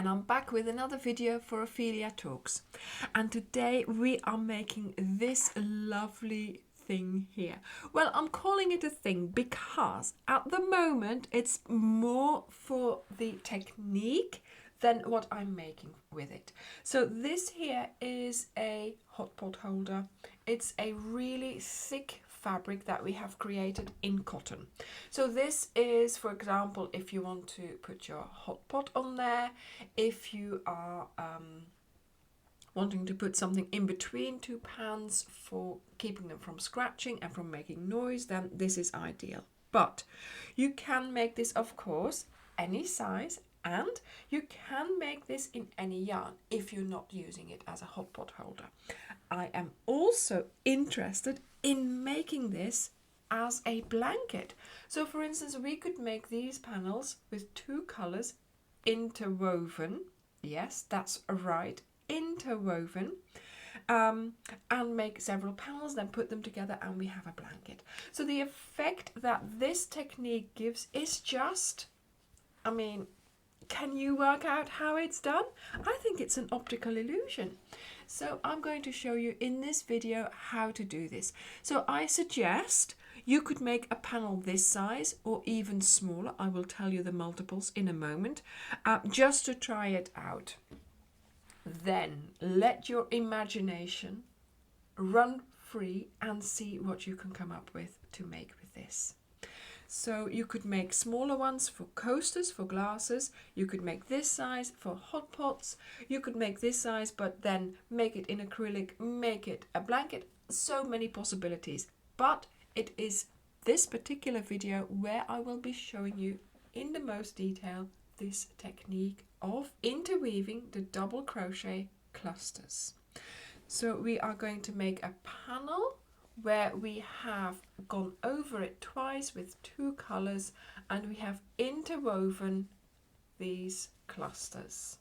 and I'm back with another video for Ophelia Talks. And today we are making this lovely thing here. Well, I'm calling it a thing because at the moment it's more for the technique than what I'm making with it. So this here is a hot pot holder. It's a really thick fabric that we have created in cotton. So this is, for example, if you want to put your hot pot on there, if you are wanting to put something in between two pans for keeping them from scratching and from making noise, then this is ideal. But you can make this, of course, any size, and you can make this in any yarn if you're not using it as a hot pot holder. I am also interested in making this as a blanket. So for instance, we could make these panels with two colors interwoven. Yes, that's right, interwoven. And make several panels, then put them together and we have a blanket. So the effect that this technique gives is just, I mean, can you work out how it's done? I think it's an optical illusion. So I'm going to show you in this video how to do this. So I suggest you could make a panel this size or even smaller. I will tell you the multiples in a moment, just to try it out. Then let your imagination run free and see what you can come up with to make with this. So you could make smaller ones for coasters, for glasses. You could make this size for hot pots. You could make this size, but then make it in acrylic, make it a blanket. So many possibilities. But it is this particular video where I will be showing you in the most detail this technique of interweaving the double crochet clusters. So we are going to make a panel where we have gone over it twice with two colors and we have interwoven these clusters.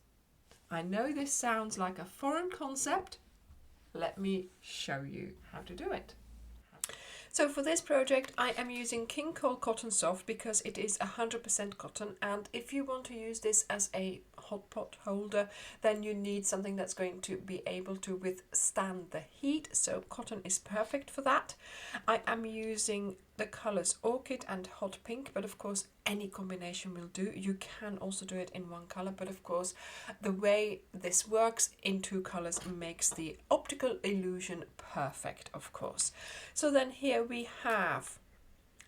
I know this sounds like a foreign concept. Let me show you how to do it. So for this project I am using King Cole Cotton Soft because it is 100% cotton, and if you want to use this as a hot pot holder then you need something that's going to be able to withstand the heat, so cotton is perfect for that. I am using the colors Orchid and Hot Pink, but of course any combination will do. You can also do it in one color, but of course the way this works in two colors makes the optical illusion perfect, of course. So then here we have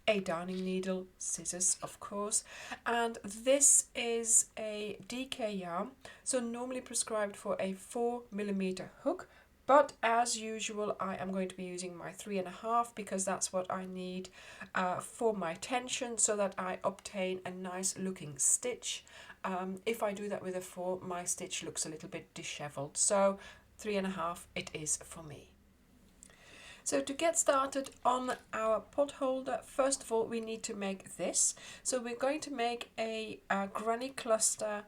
a darning needle, scissors of course, and this is a DK yarn, so normally prescribed for a 4mm hook, but as usual I am going to be using my 3.5 because that's what I need for my tension, so that I obtain a nice looking stitch. If I do that with a 4, my stitch looks a little bit disheveled, so 3.5 it is for me. So to get started on our pot holder, first of all we need to make this. So we're going to make a granny cluster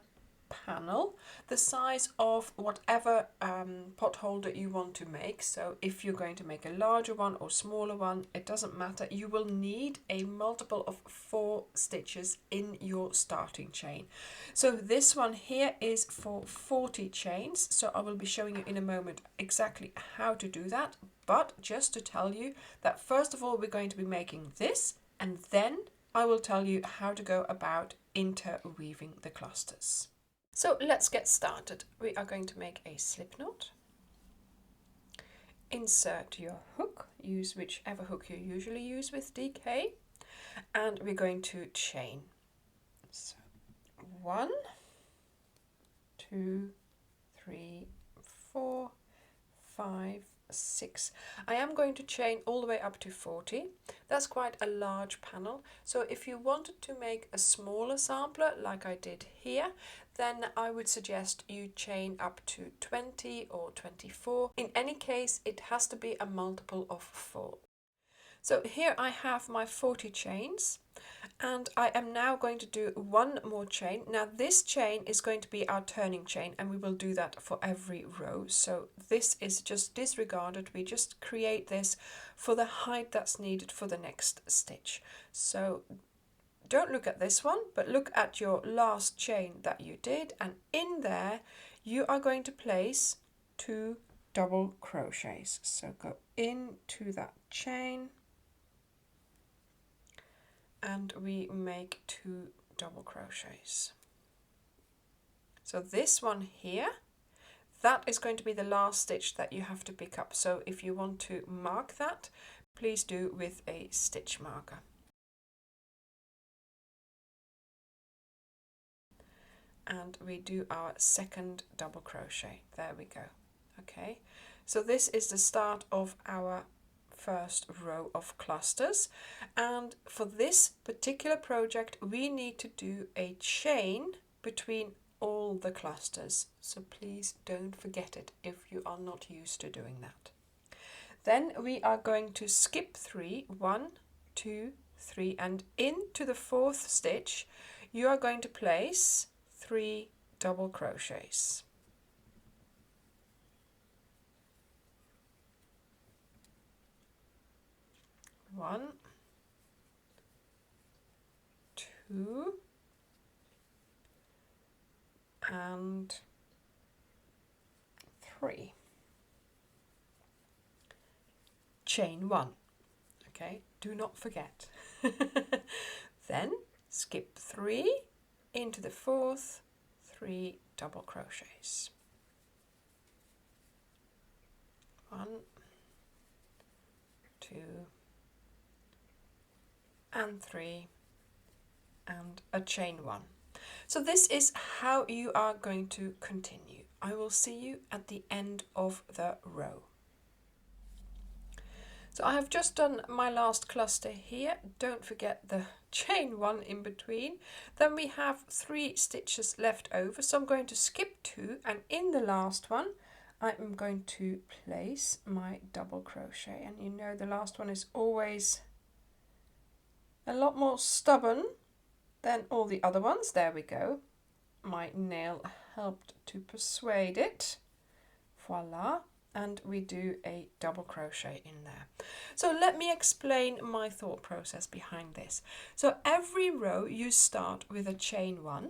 panel, the size of whatever pot holder you want to make. So if you're going to make a larger one or smaller one, it doesn't matter. You will need a multiple of 4 stitches in your starting chain. So this one here is for 40 chains, so I will be showing you in a moment exactly how to do that. But just to tell you that first of all we're going to be making this, and then I will tell you how to go about interweaving the clusters. So let's get started. We are going to make a slip knot. Insert your hook, use whichever hook you usually use with DK, and we're going to chain. So 1, 2, 3, 4, 5, 6. I am going to chain all the way up to 40. That's quite a large panel, so if you wanted to make a smaller sampler like I did here, then I would suggest you chain up to 20 or 24. In any case it has to be a multiple of 4. So here I have my 40 chains, and I am now going to do one more chain. Now this chain is going to be our turning chain, and we will do that for every row. So this is just disregarded. We just create this for the height that's needed for the next stitch. So don't look at this one, but look at your last chain that you did, and in there you are going to place 2 double crochets. So go into that chain and we make 2 double crochets. So this one here, that is going to be the last stitch that you have to pick up. So if you want to mark that, please do with a stitch marker. And we do our second double crochet. There we go. Okay, so this is the start of our first row of clusters, and for this particular project we need to do a chain between all the clusters, so please don't forget it if you are not used to doing that. Then we are going to skip 3, 1, 2, 3, and into the 4th stitch you are going to place 3 double crochets. 1, 2, and 3. Chain 1. Okay, do not forget. Then skip 3 into the 4th, 3 double crochets. 1, 2, and 3, and a chain 1. So this is how you are going to continue. I will see you at the end of the row. So I have just done my last cluster here. Don't forget the chain 1 in between. Then we have 3 stitches left over, so I'm going to skip 2, and in the last one I'm going to place my double crochet. And you know the last one is always a lot more stubborn than all the other ones. There we go. My nail helped to persuade it. Voila. And we do a double crochet in there. So let me explain my thought process behind this. So every row you start with a chain 1,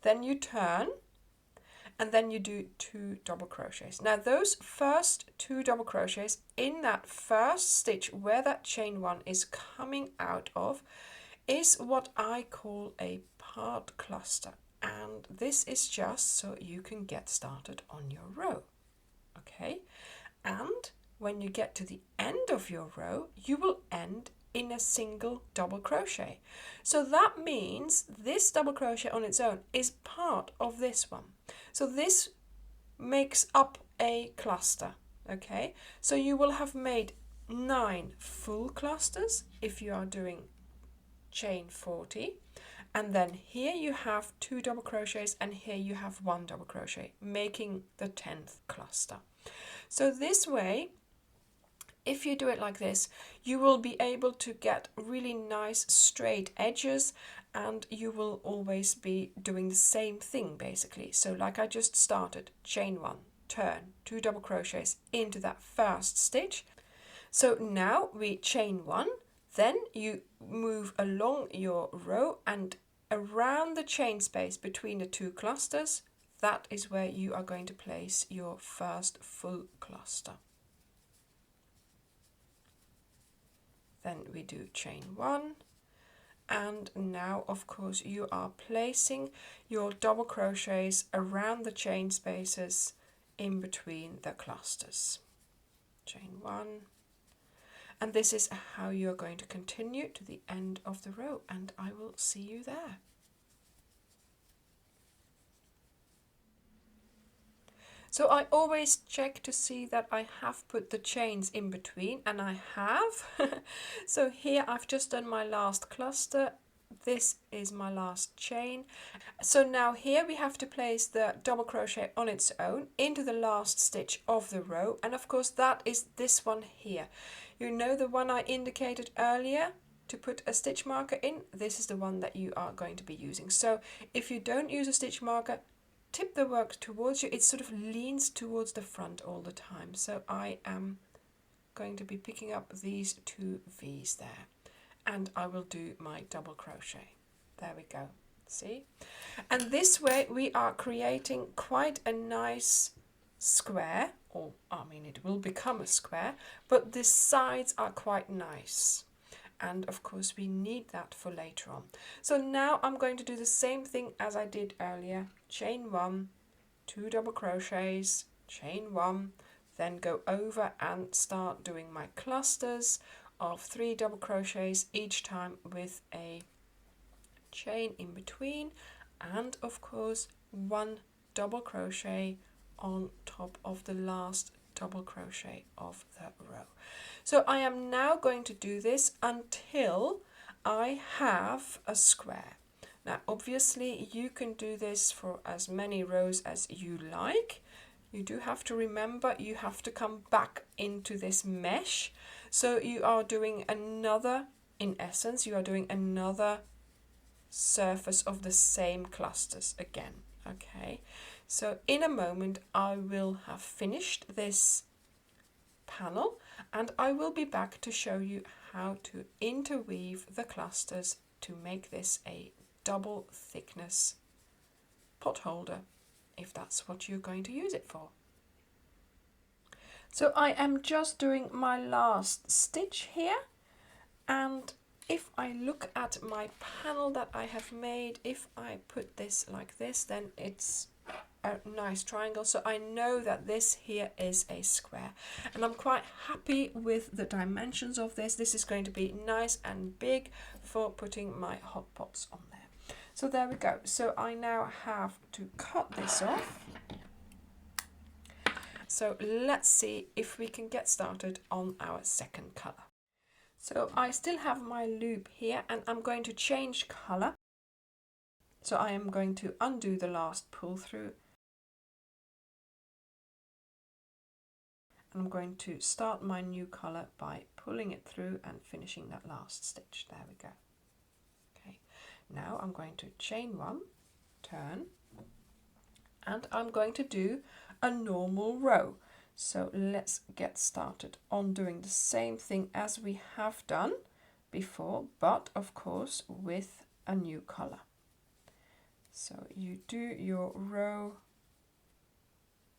then you turn, and then you do 2 double crochets. Now those first 2 double crochets in that first stitch where that chain 1 is coming out of is what I call a part cluster, and this is just so you can get started on your row. Okay, and when you get to the end of your row you will end in a single double crochet. So that means this double crochet on its own is part of this one. So this makes up a cluster. Okay, so you will have made 9 full clusters if you are doing chain 40, and then here you have 2 double crochets and here you have 1 double crochet, making the 10th cluster. So this way, if you do it like this, you will be able to get really nice straight edges, and you will always be doing the same thing basically. So like I just started, chain 1, turn, 2 double crochets into that first stitch. So now we chain 1, then you move along your row and around the chain space between the 2 clusters, that is where you are going to place your first full cluster. Then we do chain 1, and now of course you are placing your double crochets around the chain spaces in between the clusters. Chain 1, and this is how you're going to continue to the end of the row, and I will see you there. So I always check to see that I have put the chains in between, and I have. So here I've just done my last cluster. This is my last chain. So now here we have to place the double crochet on its own into the last stitch of the row, and of course that is this one here. You know the one I indicated earlier to put a stitch marker in? This is the one that you are going to be using. So if you don't use a stitch marker, tip the work towards you. It sort of leans towards the front all the time. So I am going to be picking up these 2 V's there. and I will do my double crochet. There we go, see? And this way we are creating quite a nice square, or I mean it will become a square, but the sides are quite nice. And of course we need that for later on. So now I'm going to do the same thing as I did earlier. Chain 1, 2 double crochets, chain 1, then go over and start doing my clusters of 3 double crochets each time with a chain in between, and of course 1 double crochet on top of the last double crochet of the row. So I am now going to do this until I have a square. Now obviously you can do this for as many rows as you like. You do have to remember you have to come back into this mesh. So you are doing another, in essence, you are doing another surface of the same clusters again. Okay, so in a moment I will have finished this panel and I will be back to show you how to interweave the clusters to make this a double thickness pot holder, if that's what you're going to use it for. So I am just doing my last stitch here, and if I look at my panel that I have made, if I put this like this, then it's a nice triangle. So I know that this here is a square, and I'm quite happy with the dimensions of this. This is going to be nice and big for putting my hot pots on there. So there we go. So I now have to cut this off. So let's see if we can get started on our second color. So I still have my loop here and I'm going to change color. So I am going to undo the last pull through. I'm going to start my new color by pulling it through and finishing that last stitch. There we go. Okay, now I'm going to chain 1, turn, and I'm going to do a normal row. So let's get started on doing the same thing as we have done before, but of course with a new color. So you do your row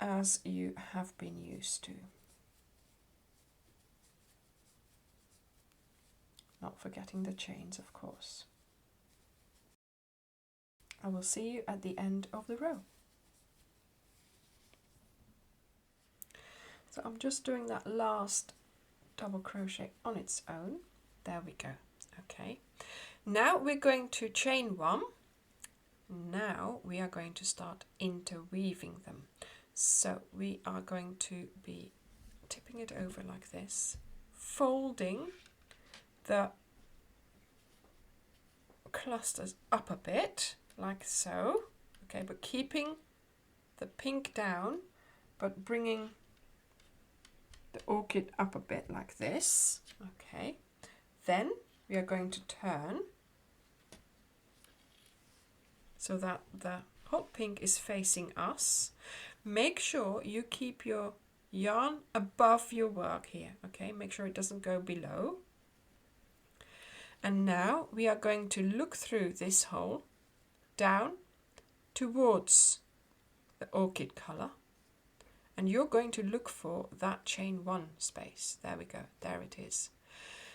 as you have been used to. Not forgetting the chains, of course. I will see you at the end of the row. So I'm just doing that last double crochet on its own. There we go. Okay. Now we're going to chain 1. Now we are going to start interweaving them. So we are going to be tipping it over like this, folding the clusters up a bit like so. Okay, but keeping the pink down, but bringing the orchid up a bit like this. Okay, then we are going to turn so that the hot pink is facing us. Make sure you keep your yarn above your work here. Okay, make sure it doesn't go below. And now we are going to look through this hole down towards the orchid color, and you're going to look for that chain 1 space. There we go, there it is.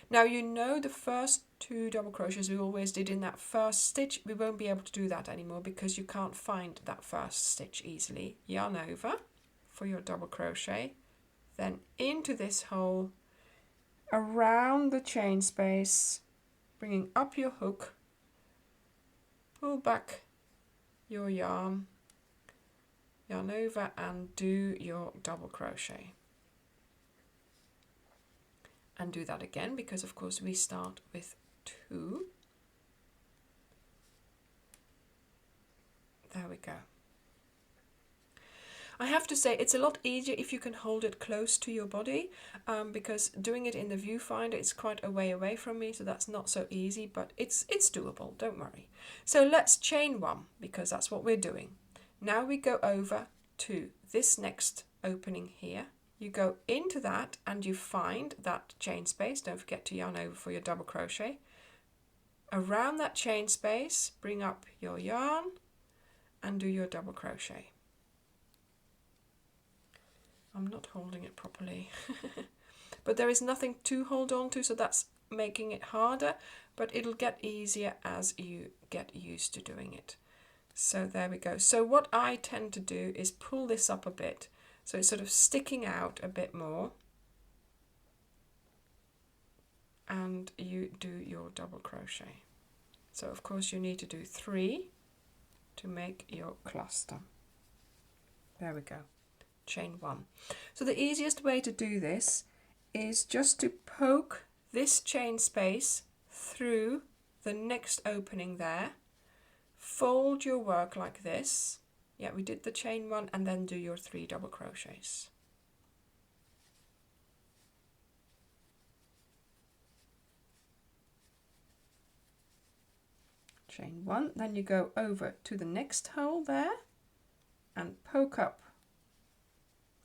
Now you know the first 2 double crochets we always did in that first stitch, we won't be able to do that anymore because you can't find that first stitch easily. Yarn over for your double crochet, then into this hole, around the chain space, bringing up your hook, pull back your yarn, yarn over and do your double crochet. And do that again because of course we start with 2. There we go. I have to say it's a lot easier if you can hold it close to your body, because doing it in the viewfinder is quite a way away from me, so that's not so easy, but it's doable, don't worry. So let's chain 1 because that's what we're doing. Now we go over to this next opening here. You go into that and you find that chain space. Don't forget to yarn over for your double crochet. around that chain space, bring up your yarn and do your double crochet. I'm not holding it properly. But there is nothing to hold on to, so that's making it harder, but it'll get easier as you get used to doing it. So there we go. So what I tend to do is pull this up a bit, so it's sort of sticking out a bit more. And you do your double crochet. So of course you need to do 3 to make your cluster. There we go. Chain 1. So the easiest way to do this is just to poke this chain space through the next opening there. Fold your work like this. Yeah, we did the chain 1 and then do your 3 double crochets. Chain 1, then you go over to the next hole there and poke up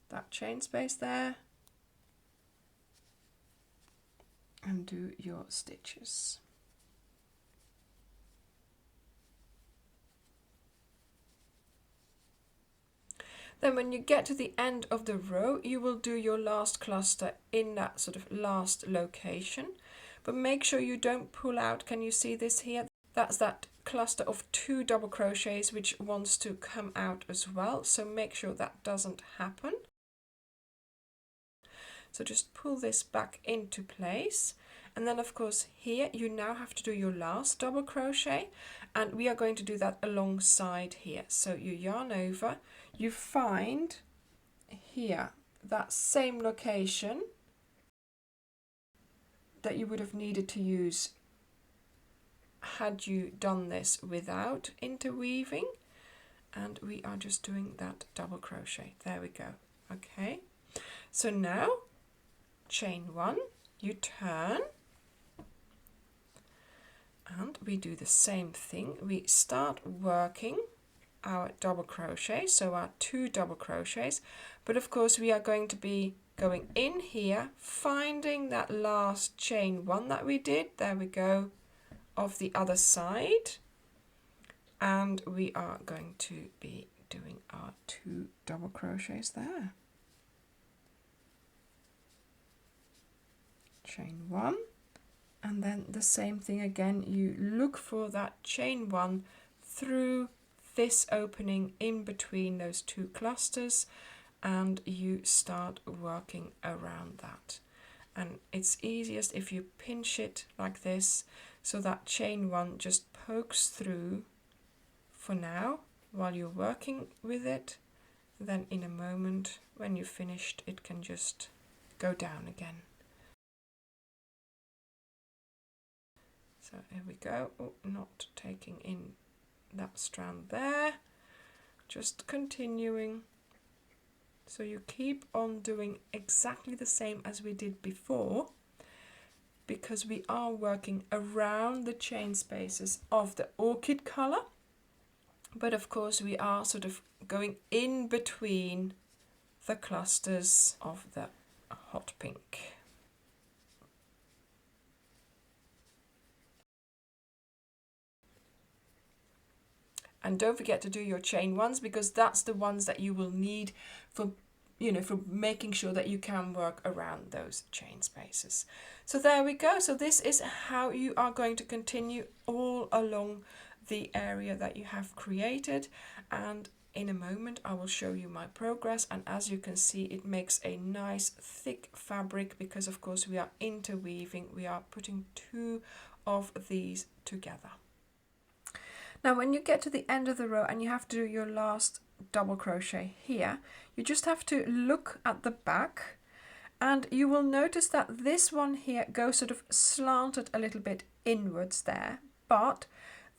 that chain space there and do your stitches. Then when you get to the end of the row, you will do your last cluster in that sort of last location, but make sure you don't pull out. Can you see this here? That's that cluster of 2 double crochets which wants to come out as well, so make sure that doesn't happen. So just pull this back into place, and then of course here you now have to do your last double crochet, and we are going to do that alongside here. So you yarn over, you find here that same location that you would have needed to use had you done this without interweaving, and we are just doing that double crochet. There we go. Okay, so now chain 1, you turn, and we do the same thing. We start working our double crochet, so our 2 double crochets, but of course we are going to be going in here, finding that last chain 1 that we did, there we go, of the other side, and we are going to be doing our 2 double crochets there. Chain 1, and then the same thing again, you look for that chain 1 through this opening in between those 2 clusters, and you start working around that. And it's easiest if you pinch it like this, so that chain 1 just pokes through for now while you're working with it. Then in a moment when you've finished, it can just go down again. So here we go. Oh, not taking in that strand there, just continuing. So you keep on doing exactly the same as we did before, because we are working around the chain spaces of the orchid color, but of course we are sort of going in between the clusters of the hot pink. And don't forget to do your chain 1s, because that's the ones that you will need for, for making sure that you can work around those chain spaces. So there we go. So this is how you are going to continue all along the area that you have created. And in a moment I will show you my progress, and as you can see, it makes a nice thick fabric, because of course we are interweaving, we are putting 2 of these together. Now when you get to the end of the row and you have to do your last double crochet here, you just have to look at the back, and you will notice that this one here goes sort of slanted a little bit inwards there, but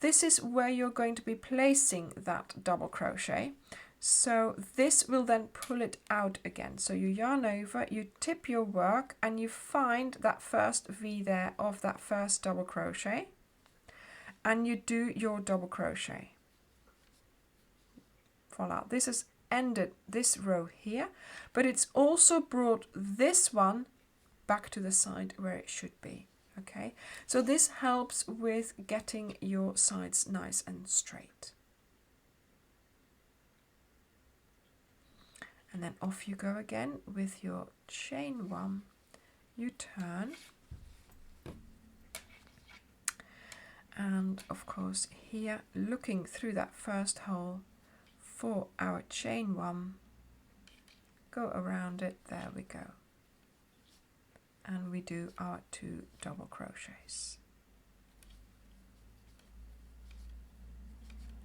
this is where you're going to be placing that double crochet. So this will then pull it out again. So you yarn over, you tip your work, and you find that first V there of that first double crochet, and you do your double crochet. Voila, this has ended this row here, but it's also brought this one back to the side where it should be. Okay, so this helps with getting your sides nice and straight. And then off you go again with your chain 1, you turn, and of course here looking through that first hole for our chain 1, go around it, there we go, and we do our 2 double crochets.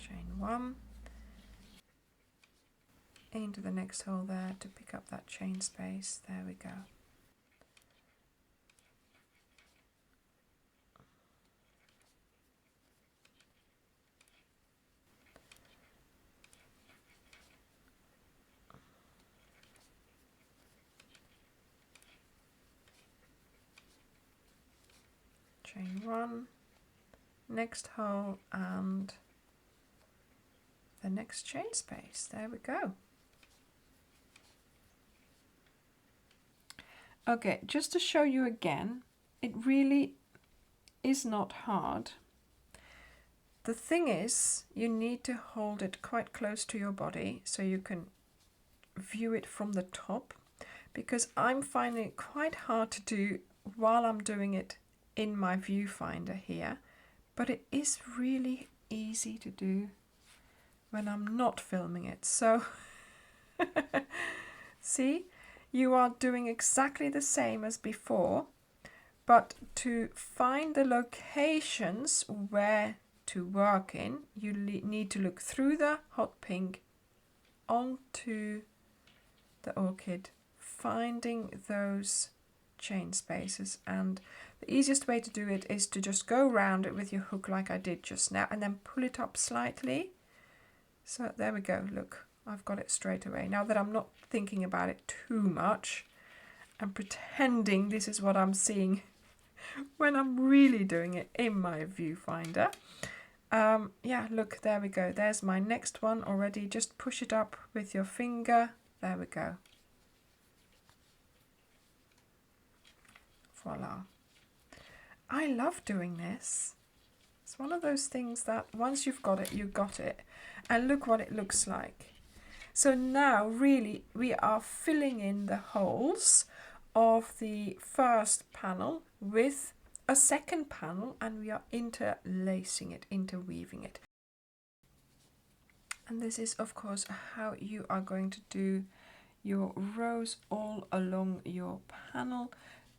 Chain 1 into the next hole there to pick up that chain space, there we go. Chain 1, next hole and the next chain space, there we go. Okay, just to show you again, it really is not hard. The thing is, you need to hold it quite close to your body so you can view it from the top, because I'm finding it quite hard to do while I'm doing it in my viewfinder here, but it is really easy to do when I'm not filming it. So see, you are doing exactly the same as before, but to find the locations where to work in, you need to look through the hot pink onto the orchid, finding those chain spaces, and the easiest way to do it is to just go around it with your hook like I did just now and then pull it up slightly. So there we go, look, I've got it straight away. Now that I'm not thinking about it too much and pretending this is what I'm seeing when I'm really doing it in my viewfinder. Yeah, look, there we go. There's my next one already. Just push it up with your finger. There we go. Voila. I love doing this. It's one of those things that once you've got it, you got it. And look what it looks like. So now really we are filling in the holes of the first panel with a second panel, and we are interlacing it, interweaving it. And this is of course how you are going to do your rows all along your panel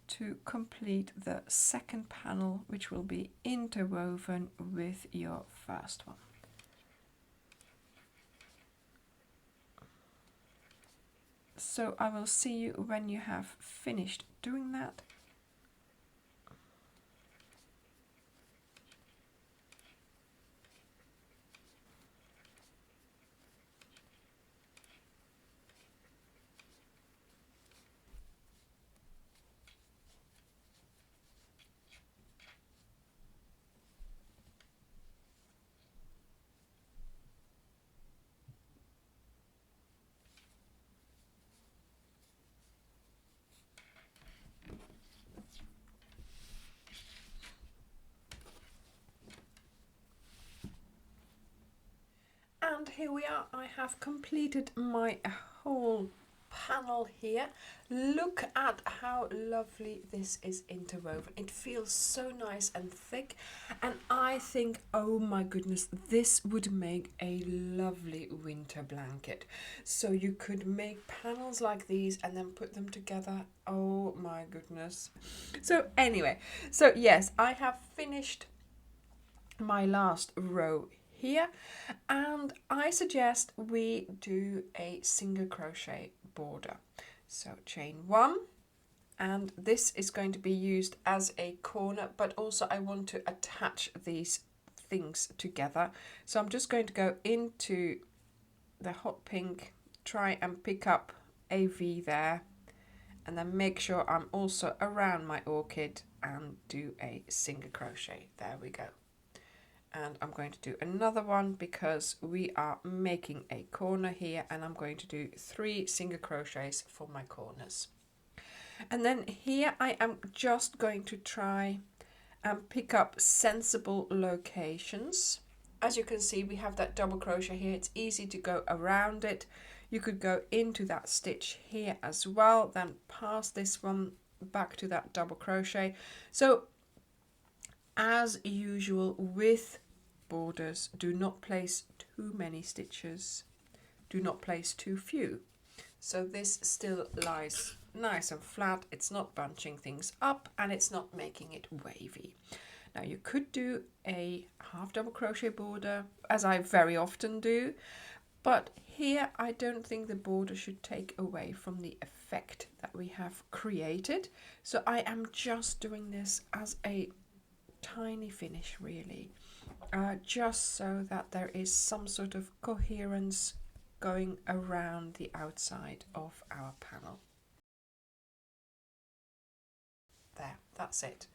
to complete the second panel, which will be interwoven with your first one. So I will see you when you have finished doing that. And here we are, I have completed my whole panel here. Look at how lovely this is interwoven. It feels so nice and thick, and I think, oh my goodness, this would make a lovely winter blanket. So you could make panels like these and then put them together. Oh my goodness. So anyway, so yes, I have finished my last row here, and I suggest we do a single crochet border. So chain 1, and this is going to be used as a corner, but also I want to attach these things together. So I'm just going to go into the hot pink, try and pick up a V there, and then make sure I'm also around my orchid and do a single crochet. There we go. And I'm going to do another one because we are making a corner here, and I'm going to do 3 single crochets for my corners. And then here I am just going to try and pick up sensible locations. As you can see, we have that double crochet here. It's easy to go around it. You could go into that stitch here as well, then pass this one back to that double crochet. So as usual with borders, do not place too many stitches, do not place too few. So this still lies nice and flat, it's not bunching things up and it's not making it wavy. Now you could do a half double crochet border, as I very often do, but here I don't think the border should take away from the effect that we have created. So I am just doing this as a tiny finish really, just so that there is some sort of coherence going around the outside of our panel. There, that's it.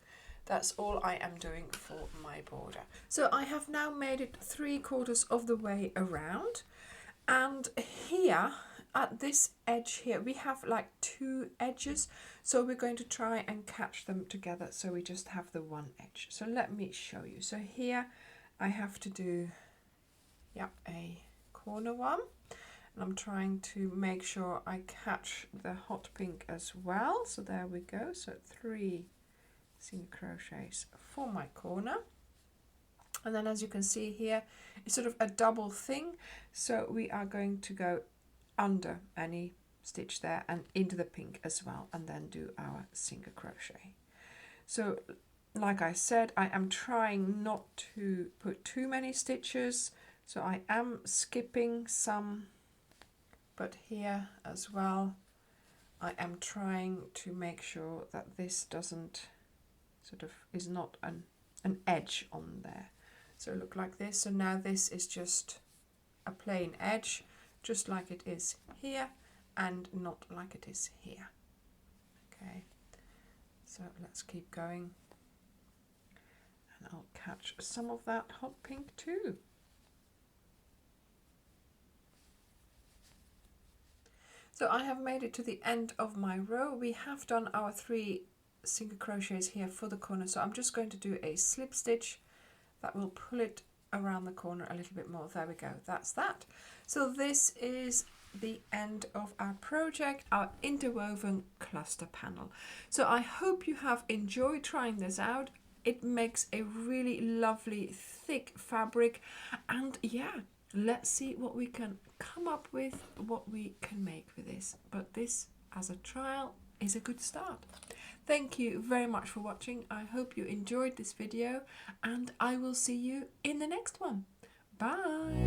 That's all I am doing for my border. So I have now made it 3/4 of the way around, and here at this edge here we have like 2 edges, so we're going to try and catch them together so we just have the one edge. So let me show you. So here I have to do a corner one, and I'm trying to make sure I catch the hot pink as well. So there we go. So 3 single crochets for my corner, and then as you can see here it's sort of a double thing, so we are going to go under any stitch there and into the pink as well, and then do our single crochet. So like I said, I am trying not to put too many stitches, so I am skipping some, but here as well I am trying to make sure that this doesn't sort of is not an edge on there. So look like this. So now this is just a plain edge, just like it is here and not like it is here. Okay, so let's keep going, and I'll catch some of that hot pink too. So I have made it to the end of my row. We have done our 3 single crochets here for the corner, so I'm just going to do a slip stitch that will pull it around the corner a little bit more. There we go, that's that. So this is the end of our project, our interwoven cluster panel. So I hope you have enjoyed trying this out. It makes a really lovely thick fabric, and yeah, let's see what we can come up with, what we can make with this. But this as a trial is a good start. Thank you very much for watching. I hope you enjoyed this video, and I will see you in the next one. Bye!